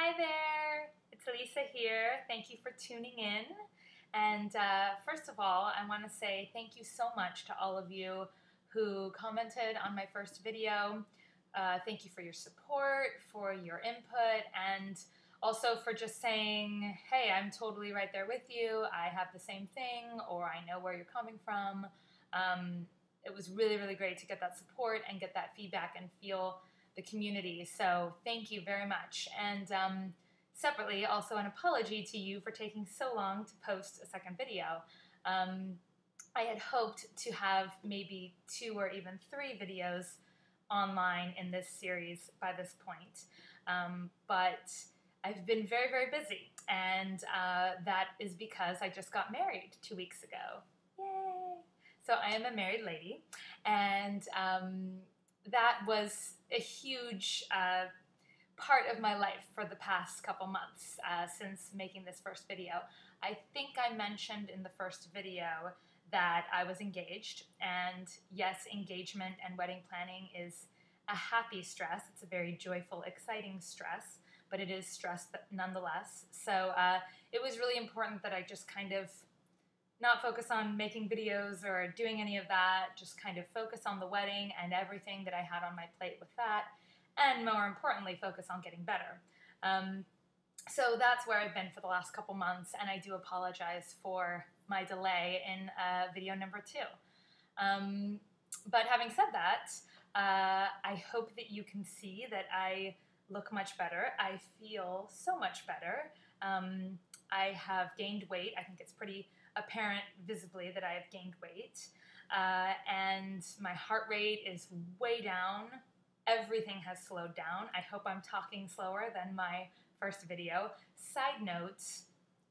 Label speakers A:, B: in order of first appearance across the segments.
A: Hi there, it's Elisa here. Thank you for tuning in. And first of all, I want to say thank you so much to all of you who commented on my first video. Thank you for your support, for your input, and also for just saying, hey, I'm totally right there with you. I have the same thing, or I know where you're coming from. It was really, really great to get that support and get that feedback and feel the community. So thank you very much. And separately, also an apology to you for taking so long to post a second video. I had hoped to have maybe 2 or even 3 videos online in this series by this point. But I've been very, very busy. And that is because I just got married 2 weeks ago. Yay! So I am a married lady. And that was a huge part of my life for the past couple months since making this first video. I think I mentioned in the first video that I was engaged, and yes, engagement and wedding planning is a happy stress. It's a very joyful, exciting stress, but it is stress nonetheless. So it was really important that I just kind of not focus on making videos or doing any of that, just kind of focus on the wedding and everything that I had on my plate with that, and more importantly, focus on getting better. So that's where I've been for the last couple months, and I do apologize for my delay in video number 2. But having said that, I hope that you can see that I look much better. I feel so much better. I have gained weight. I think it's pretty apparent visibly that I have gained weight, and my heart rate is way down. Everything has slowed down. I hope I'm talking slower than my first video. Side note,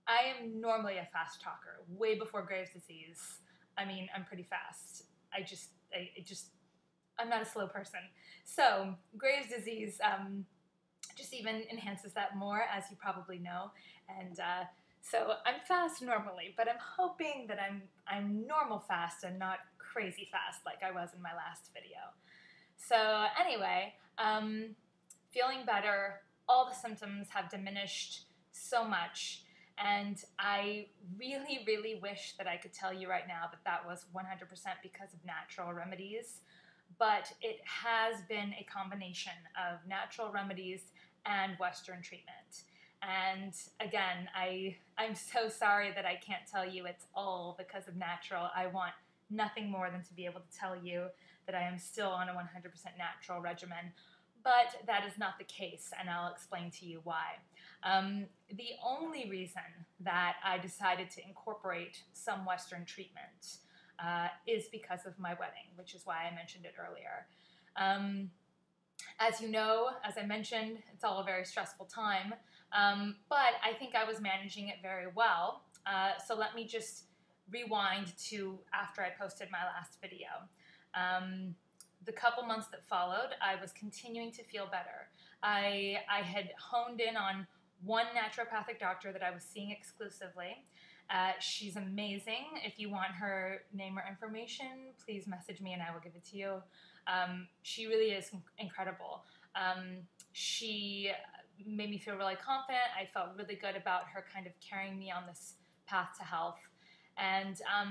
A: I am normally a fast talker, way before Graves' disease. I mean, I'm pretty fast. I'm not a slow person. So Graves' disease just even enhances that more, as you probably know, and so I'm fast normally, but I'm hoping that I'm normal fast and not crazy fast like I was in my last video. So anyway, feeling better, all the symptoms have diminished so much, and I really, really wish that I could tell you right now that that was 100% because of natural remedies, but it has been a combination of natural remedies and Western treatment. And again, I'm so sorry that I can't tell you it's all because of natural. I want nothing more than to be able to tell you that I am still on a 100% natural regimen, but that is not the case, and I'll explain to you why. The only reason that I decided to incorporate some Western treatment is because of my wedding, which is why I mentioned it earlier. As you know, as I mentioned, it's all a very stressful time, but I think I was managing it very well. So let me just rewind to after I posted my last video. The couple months that followed, I was continuing to feel better. I had honed in on one naturopathic doctor that I was seeing exclusively. She's amazing. If you want her name or information, please message me and I will give it to you. She really is incredible. She made me feel really confident. I felt really good about her kind of carrying me on this path to health. And I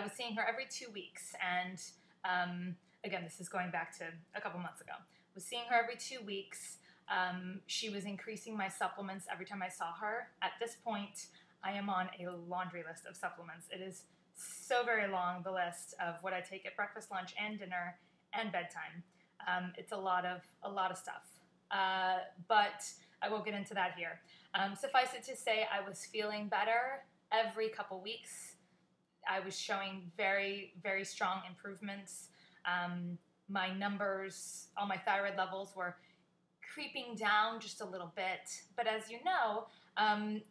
A: was seeing her every 2 weeks. And again, this is going back to a couple months ago. I was seeing her every 2 weeks. She was increasing my supplements every time I saw her. At this point, I am on a laundry list of supplements. It is so very long, the list of what I take at breakfast, lunch, and dinner, and bedtime. It's a lot of stuff. But I won't get into that here. Suffice it to say, I was feeling better every couple weeks. I was showing very, very strong improvements. My numbers, all my thyroid levels were creeping down just a little bit. But as you know,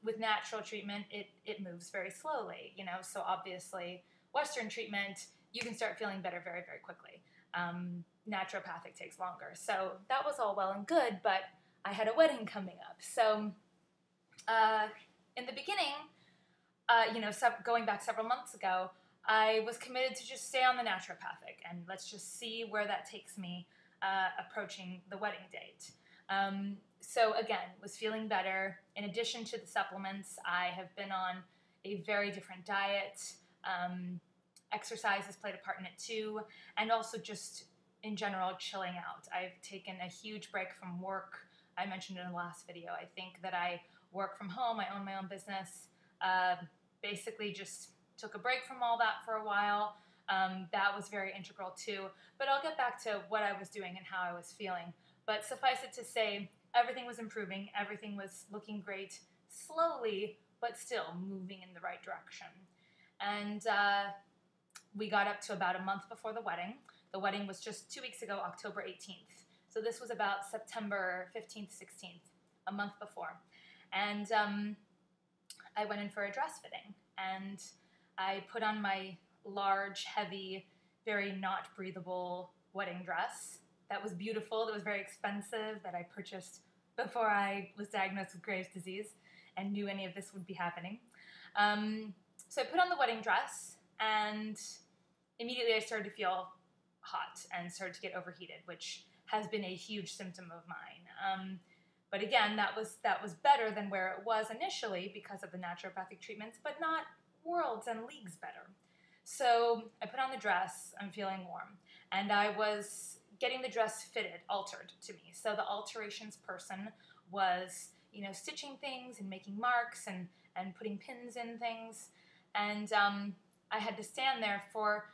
A: with natural treatment, it moves very slowly, you know, so obviously Western treatment, you can start feeling better very, very quickly. Naturopathic takes longer. So that was all well and good, but I had a wedding coming up. So in the beginning, going back several months ago, I was committed to just stay on the naturopathic and let's just see where that takes me approaching the wedding date. So again, was feeling better. In addition to the supplements, I have been on a very different diet. Exercise has played a part in it too, and also just in general chilling out. I've taken a huge break from work. I mentioned in the last video, I think that I work from home, I own my own business, basically just took a break from all that for a while. That was very integral too, but I'll get back to what I was doing and how I was feeling. But suffice it to say, everything was improving, everything was looking great, slowly, but still moving in the right direction. And we got up to about a month before the wedding. The wedding was just 2 weeks ago, October 18th. So this was about September 15th, 16th, a month before. And I went in for a dress fitting, and I put on my large, heavy, very not breathable wedding dress. That was beautiful, that was very expensive, that I purchased before I was diagnosed with Graves' disease and knew any of this would be happening. So I put on the wedding dress, and immediately I started to feel hot and started to get overheated, which has been a huge symptom of mine. But again, that was better than where it was initially because of the naturopathic treatments, but not worlds and leagues better. So I put on the dress, I'm feeling warm, and I was getting the dress fitted, altered to me. So the alterations person was, you know, stitching things and making marks and putting pins in things. And I had to stand there for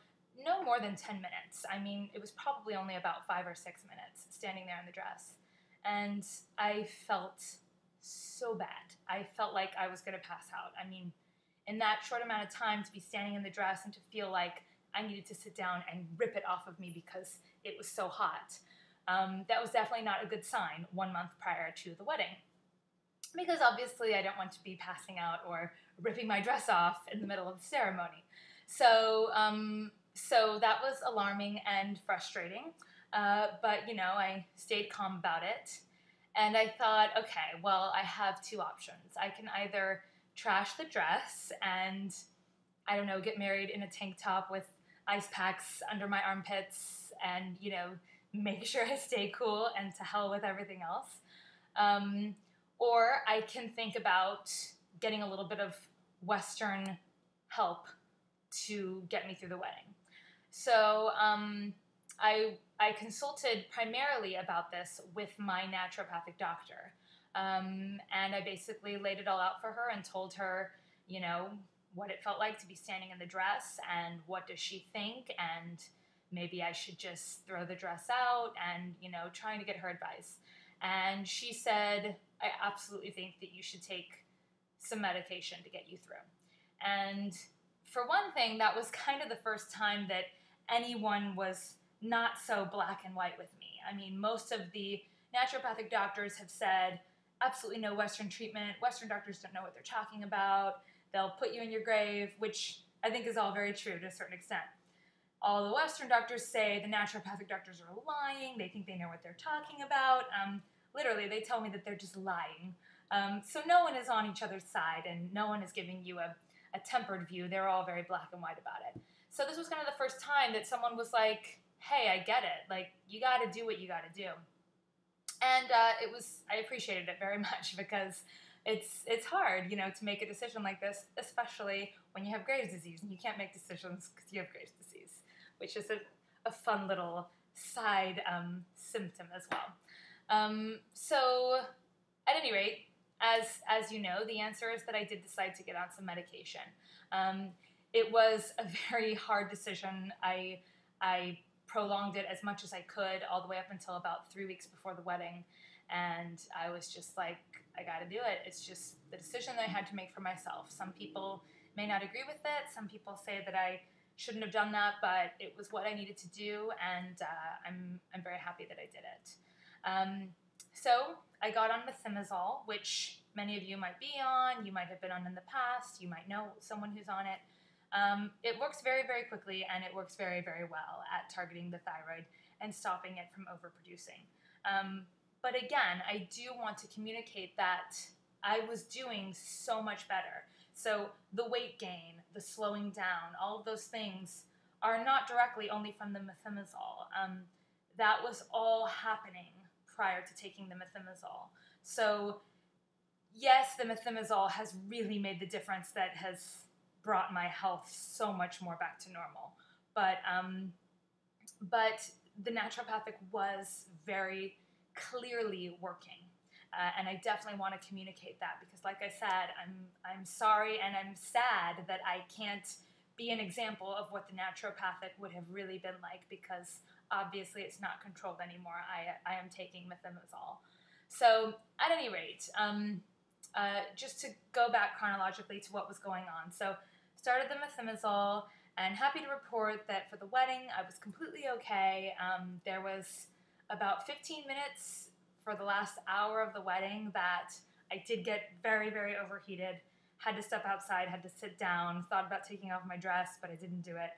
A: no more than 10 minutes. I mean, it was probably only about 5 or 6 minutes standing there in the dress. And I felt so bad. I felt like I was going to pass out. I mean, in that short amount of time, to be standing in the dress and to feel like I needed to sit down and rip it off of me because it was so hot. That was definitely not a good sign 1 month prior to the wedding. Because obviously I don't want to be passing out or ripping my dress off in the middle of the ceremony. So, so that was alarming and frustrating. But, you know, I stayed calm about it. And I thought, okay, well, I have two options. I can either trash the dress and, I don't know, get married in a tank top with ice packs under my armpits and, you know, make sure I stay cool and to hell with everything else. Or I can think about getting a little bit of Western help to get me through the wedding. So I consulted primarily about this with my naturopathic doctor. And I basically laid it all out for her and told her, you know, what it felt like to be standing in the dress and what does she think, and maybe I should just throw the dress out and, you know, trying to get her advice. And she said, I absolutely think that you should take some medication to get you through. And for one thing, that was kind of the first time that anyone was not so black and white with me. I mean, most of the naturopathic doctors have said, absolutely no Western treatment. Western doctors don't know what they're talking about. They'll put you in your grave, which I think is all very true to a certain extent. All the Western doctors say the naturopathic doctors are lying. They think they know what they're talking about. Literally, they tell me that they're just lying. So no one is on each other's side, and no one is giving you a tempered view. They're all very black and white about it. So this was kind of the first time that someone was like, hey, I get it. Like, you got to do what you got to do. And I appreciated it very much because it's hard, you know, to make a decision like this, especially when you have Graves' disease and you can't make decisions because you have Graves' disease, which is a fun little side symptom as well. So at any rate, as you know, the answer is that I did decide to get on some medication. It was a very hard decision. I prolonged it as much as I could all the way up until about 3 weeks before the wedding. And I was just like, I got to do it. It's just the decision that I had to make for myself. Some people may not agree with it. Some people say that I shouldn't have done that, but it was what I needed to do, and I'm very happy that I did it. So I got on methimazole, which many of you might be on. You might have been on in the past. You might know someone who's on it. It works very, very quickly, and it works very, very well at targeting the thyroid and stopping it from overproducing. But again, I do want to communicate that I was doing so much better. So the weight gain, the slowing down, all of those things are not directly only from the methimazole. That was all happening prior to taking the methimazole. So yes, the methimazole has really made the difference that has brought my health so much more back to normal. But the naturopathic was very clearly working. And I definitely want to communicate that because, like I said, I'm sorry and I'm sad that I can't be an example of what the naturopathic would have really been like, because obviously it's not controlled anymore. I am taking methimazole. So at any rate, just to go back chronologically to what was going on. So started the methimazole, and happy to report that for the wedding, I was completely okay. There was about 15 minutes for the last hour of the wedding that I did get very, very overheated. Had to step outside, had to sit down, thought about taking off my dress, but I didn't do it.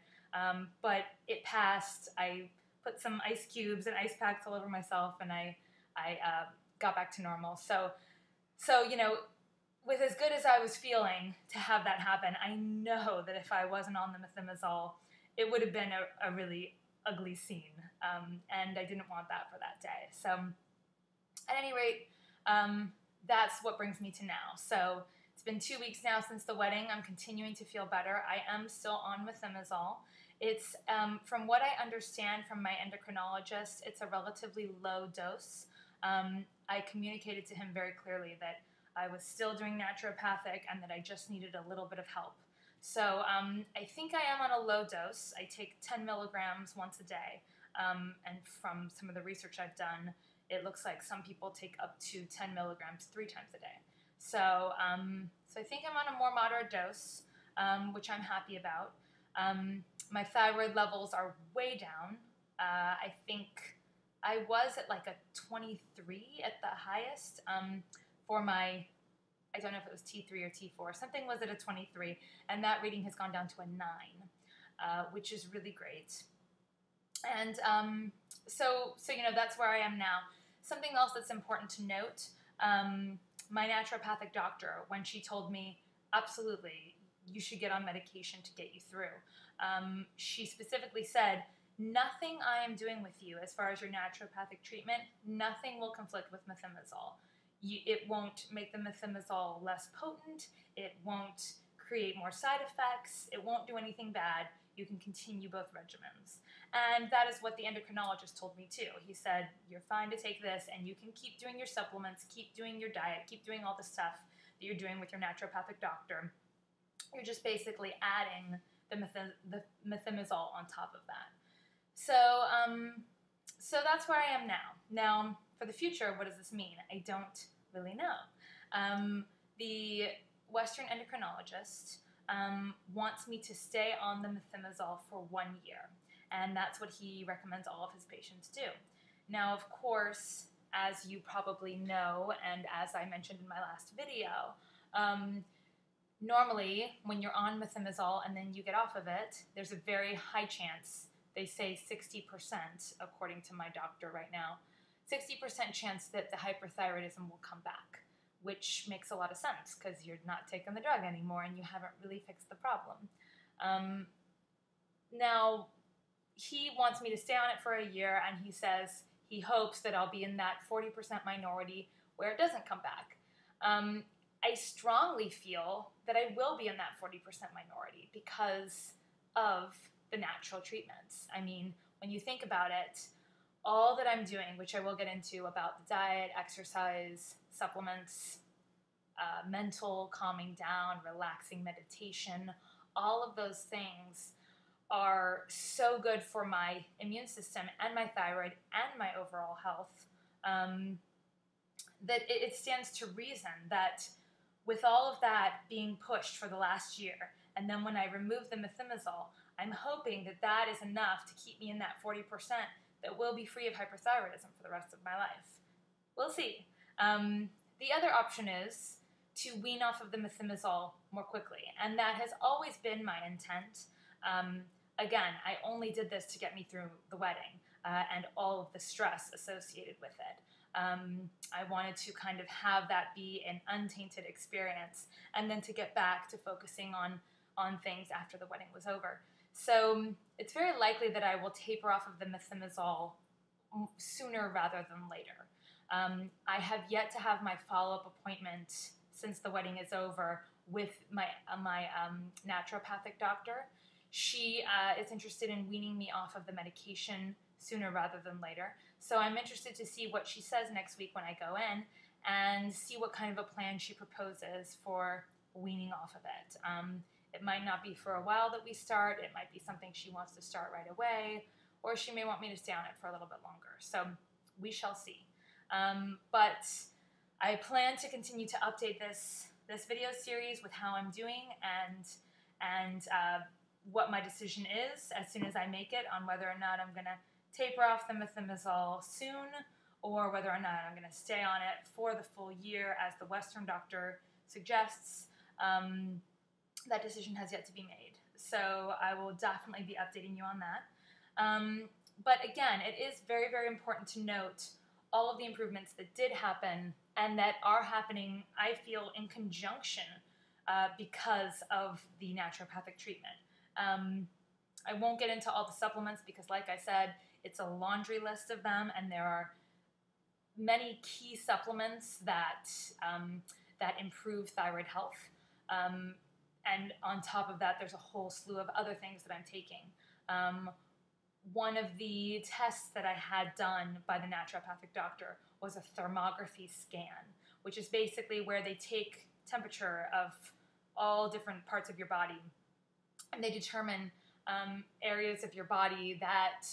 A: But it passed. I put some ice cubes and ice packs all over myself, and I got back to normal. So you know, with as good as I was feeling to have that happen, I know that if I wasn't on the methimazole, it would have been a really ugly scene, and I didn't want that for that day. So at any rate, that's what brings me to now. So it's been 2 weeks now since the wedding. I'm continuing to feel better. I am still on methimazole. It's, from what I understand from my endocrinologist, it's a relatively low dose. I communicated to him very clearly that I was still doing naturopathic and that I just needed a little bit of help. So I think I am on a low dose. I take 10 milligrams once a day. And from some of the research I've done, it looks like some people take up to 10 milligrams 3 times a day. So, so I think I'm on a more moderate dose, which I'm happy about. My thyroid levels are way down. I think I was at like a 23 at the highest for my, I don't know if it was T3 or T4, something was at a 23, and that reading has gone down to a 9, which is really great. And so you know, that's where I am now. Something else that's important to note, my naturopathic doctor, when she told me, absolutely, you should get on medication to get you through, she specifically said, nothing I am doing with you as far as your naturopathic treatment, nothing will conflict with methimazole. It won't make the methimazole less potent, it won't create more side effects, it won't do anything bad. You can continue both regimens. And that is what the endocrinologist told me too. He said, you're fine to take this and you can keep doing your supplements, keep doing your diet, keep doing all the stuff that you're doing with your naturopathic doctor. You're just basically adding the methimazole on top of that. So, so that's where I am now. Now, for the future, what does this mean? I don't really know. The Western endocrinologist wants me to stay on the methimazole for 1 year, and that's what he recommends all of his patients do. Now, of course, as you probably know, and as I mentioned in my last video, normally when you're on methimazole and then you get off of it, there's a very high chance, they say 60%, according to my doctor right now, 60% chance that the hyperthyroidism will come back, which makes a lot of sense because you're not taking the drug anymore and you haven't really fixed the problem. Now, he wants me to stay on it for a year, and he says he hopes that I'll be in that 40% minority where it doesn't come back. I strongly feel that I will be in that 40% minority because of the natural treatments. I mean, when you think about it, all that I'm doing, which I will get into about the diet, exercise, supplements, mental calming down, relaxing meditation, all of those things are so good for my immune system and my thyroid and my overall health, that it stands to reason that with all of that being pushed for the last year, and then when I remove the methimazole, I'm hoping that that is enough to keep me in that 40% that will be free of hyperthyroidism for the rest of my life. We'll see. The other option is to wean off of the methimazole more quickly, and that has always been my intent. Again, I only did this to get me through the wedding and all of the stress associated with it. I wanted to kind of have that be an untainted experience, and then to get back to focusing on things after the wedding was over. So it's very likely that I will taper off of the methimazole sooner rather than later. I have yet to have my follow-up appointment since the wedding is over with my naturopathic doctor. She is interested in weaning me off of the medication sooner rather than later. So I'm interested to see what she says next week when I go in and see what kind of a plan she proposes for weaning off of it. It might not be for a while that we start. It might be something she wants to start right away, or she may want me to stay on it for a little bit longer. So we shall see. But I plan to continue to update this video series with how I'm doing and what my decision is as soon as I make it on whether or not I'm going to taper off the methimazole soon or whether or not I'm going to stay on it for the full year as the Western doctor suggests. That decision has yet to be made. So I will definitely be updating you on that. But again, it is very, very important to note all of the improvements that did happen and that are happening, I feel, in conjunction because of the naturopathic treatment. I won't get into all the supplements because, like I said, it's a laundry list of them, and there are many key supplements that that improve thyroid health. And on top of that, there's a whole slew of other things that I'm taking. One of the tests that I had done by the naturopathic doctor was a thermography scan, which is basically where they take temperature of all different parts of your body, and they determine areas of your body that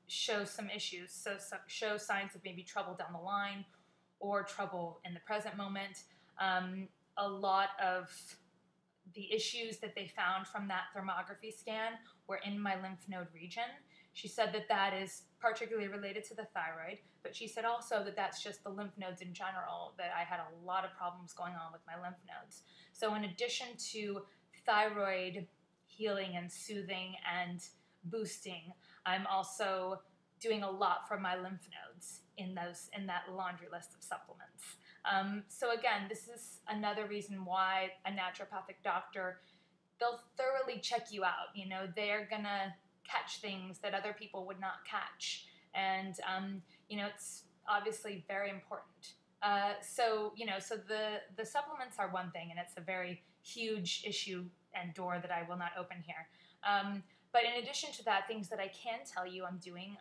A: show some issues, so show signs of maybe trouble down the line or trouble in the present moment. A lot of the issues that they found from that thermography scan were in my lymph node region. She said that that is particularly related to the thyroid, but she said also that that's just the lymph nodes in general, that I had a lot of problems going on with my lymph nodes. So in addition to thyroid healing and soothing and boosting, I'm also doing a lot for my lymph nodes in that laundry list of supplements. So again, this is another reason why a naturopathic doctor, they'll thoroughly check you out. You know, they're gonna catch things that other people would not catch. And, you know, it's obviously very important. So the supplements are one thing, and it's a very huge issue and door that I will not open here. But in addition to that, things that I can tell you I'm doing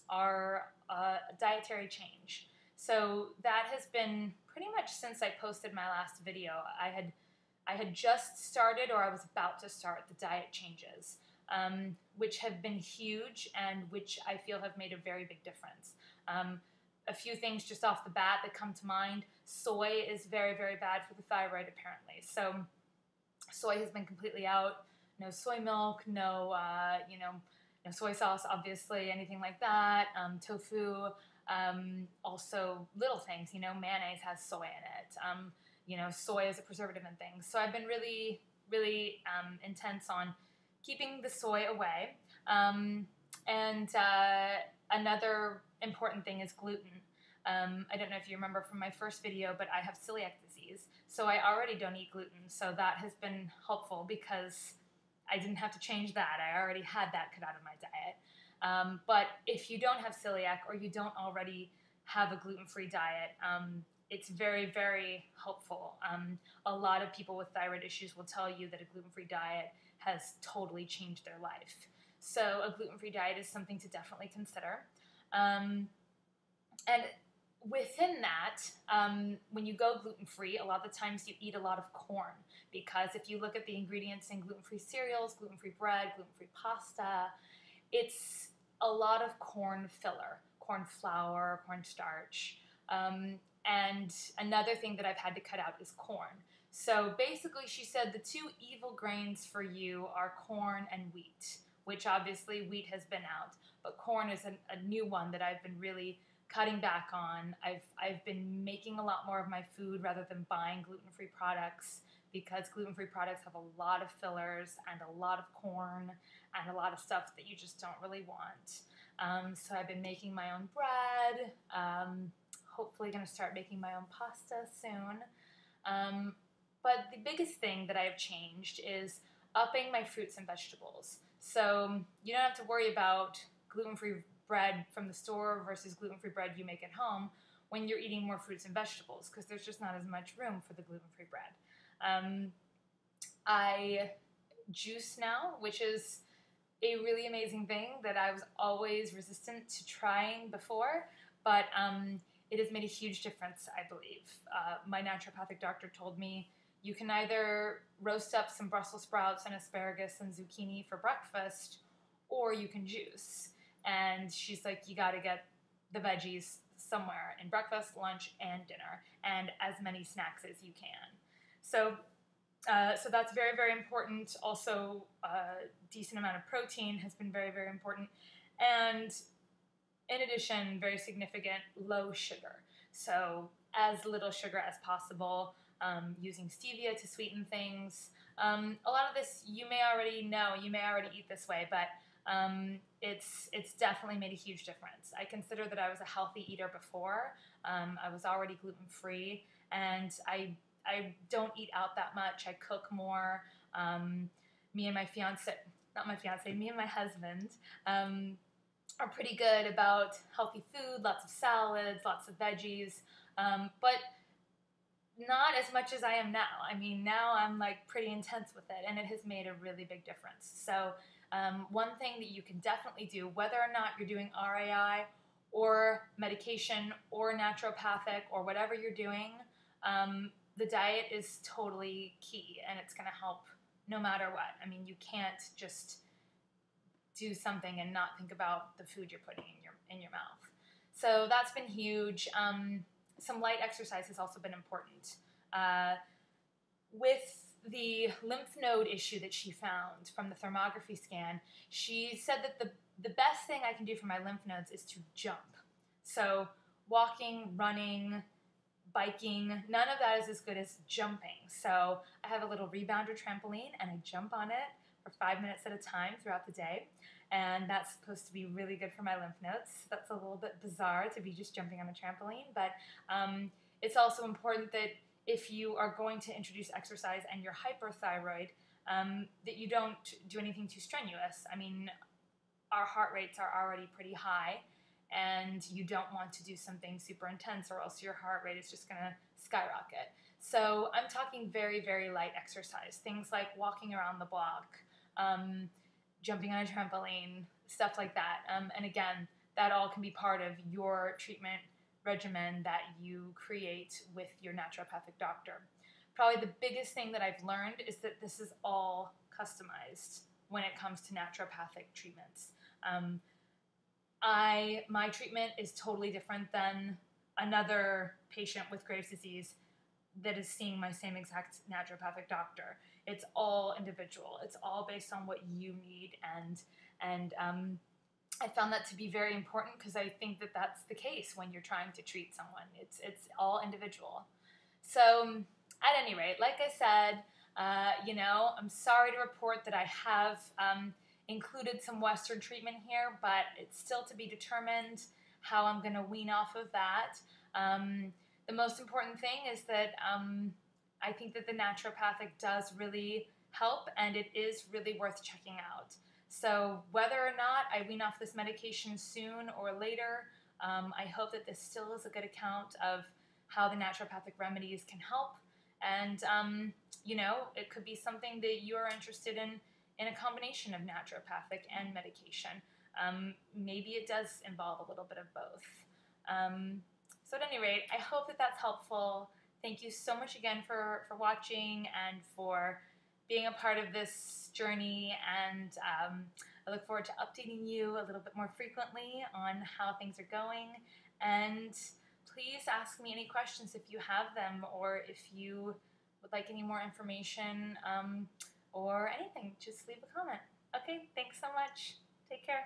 A: are a dietary change. So that has been pretty much since I posted my last video. I had just started, or I was about to start, the diet changes, which have been huge and which I feel have made a very big difference. A few things just off the bat that come to mind. Soy is very, very bad for the thyroid, apparently. So soy has been completely out. No soy milk, no soy sauce, obviously, anything like that. Tofu, also little things, mayonnaise has soy in it. Soy is a preservative and things. So I've been really, really intense on keeping the soy away. Another important thing is gluten. I don't know if you remember from my first video, but I have celiac disease. So I already don't eat gluten. So that has been helpful because I didn't have to change that. I already had that cut out of my diet. But if you don't have celiac or you don't already have a gluten-free diet, it's very, very helpful. A lot of people with thyroid issues will tell you that a gluten-free diet has totally changed their life. So a gluten-free diet is something to definitely consider. And within that, when you go gluten-free, a lot of the times you eat a lot of corn, because if you look at the ingredients in gluten-free cereals, gluten-free bread, gluten-free pasta, it's a lot of corn filler, corn flour, cornstarch. And another thing that I've had to cut out is corn. So basically she said the two evil grains for you are corn and wheat, which obviously wheat has been out, but corn is a new one that I've been really cutting back on. I've been making a lot more of my food rather than buying gluten-free products, because gluten-free products have a lot of fillers and a lot of corn and a lot of stuff that you just don't really want. So I've been making my own bread, hopefully going to start making my own pasta soon. But the biggest thing that I have changed is upping my fruits and vegetables. So you don't have to worry about gluten-free bread from the store versus gluten-free bread you make at home. when you're eating more fruits and vegetables, because there's just not as much room for the gluten-free bread. I juice now, which is a really amazing thing that I was always resistant to trying before, but it has made a huge difference, I believe. My naturopathic doctor told me you can either roast up some Brussels sprouts and asparagus and zucchini for breakfast, or you can juice. And she's like, you gotta get the veggies somewhere in breakfast, lunch, and dinner, and as many snacks as you can. So that's very, very important. Also, a decent amount of protein has been very, very important. And in addition, very significant, low sugar. So as little sugar as possible, using stevia to sweeten things. A lot of this you may already know, you may already eat this way, but it's definitely made a huge difference. I consider that I was a healthy eater before. I was already gluten-free, and I don't eat out that much. I cook more. Me and my husband are pretty good about healthy food, lots of salads, lots of veggies, but not as much as I am now. I mean, now I'm like pretty intense with it, and it has made a really big difference. So one thing that you can definitely do, whether or not you're doing RAI or medication or naturopathic or whatever you're doing, the diet is totally key, and it's going to help no matter what. I mean, you can't just do something and not think about the food you're putting in your mouth. So that's been huge. Some light exercise has also been important. With the lymph node issue that she found from the thermography scan, she said that the best thing I can do for my lymph nodes is to jump. So walking, running, biking, none of that is as good as jumping. So I have a little rebounder trampoline, and I jump on it for 5 minutes at a time throughout the day. And that's supposed to be really good for my lymph nodes. That's a little bit bizarre to be just jumping on a trampoline, but it's also important that if you are going to introduce exercise and you're hyperthyroid, that you don't do anything too strenuous. I mean, our heart rates are already pretty high, and you don't want to do something super intense, or else your heart rate is just going to skyrocket. So I'm talking very, very light exercise, things like walking around the block, jumping on a trampoline, stuff like that. And again, that all can be part of your treatment regimen that you create with your naturopathic doctor. Probably the biggest thing that I've learned is that this is all customized when it comes to naturopathic treatments. My treatment is totally different than another patient with Graves' disease that is seeing my same exact naturopathic doctor. It's all individual. It's all based on what you need, and I found that to be very important, because I think that that's the case when you're trying to treat someone. It's all individual. So at any rate, like I said, I'm sorry to report that I have included some Western treatment here, but it's still to be determined how I'm going to wean off of that. The most important thing is that I think that the naturopathic does really help, and it is really worth checking out. So whether or not I wean off this medication soon or later, I hope that this still is a good account of how the naturopathic remedies can help. And, it could be something that you're interested in a combination of naturopathic and medication. Maybe it does involve a little bit of both. So at any rate, I hope that that's helpful. Thank you so much again for watching and for being a part of this journey, and I look forward to updating you a little bit more frequently on how things are going. And please ask me any questions if you have them, or if you would like any more information or anything, just leave a comment. Okay, thanks so much. Take care.